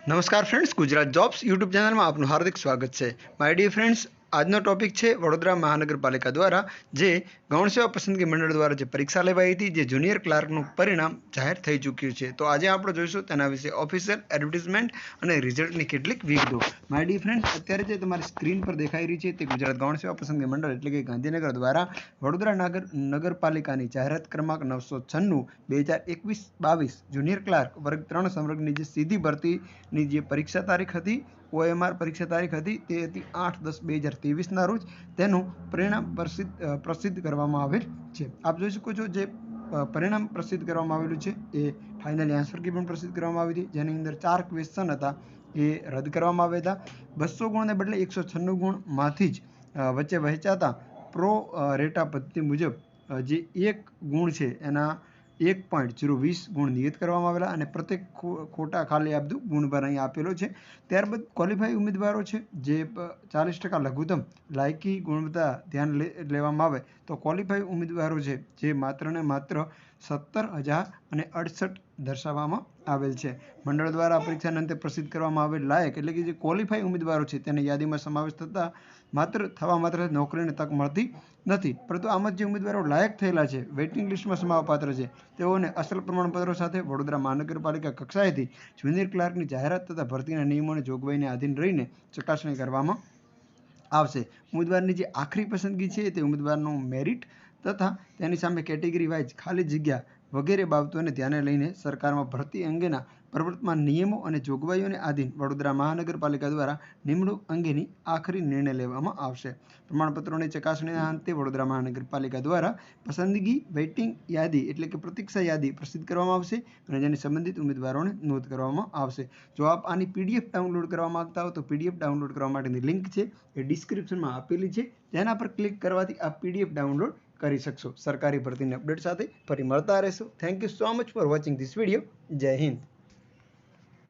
નમસ્કાર friends, Gujarat jobs YouTube ચેનલમાં આપનું હાર્દિક સ્વાગત છે. માય ડિયર ફ્રેન્ડ્સ, આજનો ટોપિક છે વડોદરા મહાનગરપાલિકા દ્વારા જે ગૌણ સેવા પસંદગી મંડળ દ્વારા જે પરીક્ષા લેવાઈ હતી, જે જુનિયર ક્લાર્કનું પરિણામ જાહેર થઈ ચૂક્યું છે. તો આજે આપણે જોઈશું તેના વિશે ઓફિશિયલ એડવર્ટિઝમેન્ટ અને રિઝલ્ટની કેટલીક વિગતો. માય ડિયર ફ્રેન્ડ્સ, અત્યારે જે તમારી સ્ક્રીન પર દેખાઈ રહી છે તે ગુજરાત ગૌણ સેવા પસંદગી મંડળ એટલે કે ગાંધીનગર દ્વારા વડોદરા નગરપાલિકાની જાહેરાત ક્રમાંક 996 2021-22 જુનિયર ક્લાર્ક વર્ગ 3 સંવર્ગની જે સીધી ભરતીની જે પરીક્ષા તારીખ હતી, OMR પરીક્ષા તારીખ હતી, તે હતી 8/10/2023ના રોજ તેનું પરિણામ પ્રસિદ્ધ કરવામાં આવેલ છે. આપ જોઈ શકો છો જે પરિણામ પ્રસિદ્ધ કરવામાં આવેલું છે એ ફાઇનલી આન્સર કી પણ પ્રસિદ્ધ કરવામાં આવી હતી, જેની અંદર 4 ક્વેશ્ચન હતા એ રદ કરવામાં આવ્યા હતા. 200 ગુણને બદલે 196 ગુણમાંથી જ વચ્ચે વહેંચાતા પ્રો રેટા પદ્ધતિ મુજબ જે 1 ગુણ છે એના 1.020 ગુણ નિયત કરવામાં આવેલા અને પ્રત્યેક ખોટા ખાલી આ બધું ગુણભાર અહીં આપેલો છે. ત્યારબાદ ક્વોલિફાઈ ઉમેદવારો છે જે 40% લઘુત્તમ લાયકી ગુણવત્તા ધ્યાન લેવામાં આવે તો ક્વોલિફાઈ ઉમેદવારો છે જે માત્ર ને માત્ર 17,068 દર્શાવવામાં આવેલ છે. મંડળ દ્વારા પરીક્ષાના અંતે પ્રસિદ્ધ કરવામાં આવેલ લાયક એટલે કે જે ક્વોલિફાઈ ઉમેદવારો છે તેને યાદીમાં સમાવેશ થતા માત્ર નોકરીની તક મળતી નથી, પરંતુ આમાં જે ઉમેદવારો લાયક થયેલા છે, વેઇટિંગ લિસ્ટમાં સમાવપાત્ર છે, તેઓને અસલ પ્રમાણપત્રો સાથે વડોદરા મહાનગરપાલિકા કક્ષાએથી જુનિયર ક્લાર્કની જાહેરાત તથા ભરતીના નિયમોની જોગવાઈને આધીન રહીને ચકાસણી કરવામાં આવશે. ઉમેદવારની જે આખરી પસંદગી છે તે ઉમેદવારનું મેરિટ તથા તેની સામે કેટેગરી વાઇઝ ખાલી જગ્યા વગેરે બાબતોને ધ્યાને લઈને સરકારમાં ભરતી અંગેના પ્રવર્તમાન નિયમો અને જોગવાઈઓને આધીન વડોદરા મહાનગરપાલિકા દ્વારા નિમણૂક અંગેની આખરી નિર્ણય લેવામાં આવશે. પ્રમાણપત્રોની ચકાસણીના અંતે વડોદરા મહાનગરપાલિકા દ્વારા પસંદગી વેઇટિંગ યાદી એટલે કે પ્રતીક્ષા યાદી પ્રસિદ્ધ કરવામાં આવશે અને જેની સંબંધિત ઉમેદવારોને નોંધ કરવામાં આવશે. જો આપ આની PDF ડાઉનલોડ કરવા માંગતા હો તો PDF ડાઉનલોડ કરવા માટેની લિંક છે એ ડિસ્ક્રિપ્શનમાં આપેલી છે, તેના પર ક્લિક કરવાથી આપ PDF ડાઉનલોડ કરી શકશો. સરકારી ભરતીની અપડેટ સાથે ફરી મળતા રહેશો. Thank you so much for watching this video. જય હિન્દ.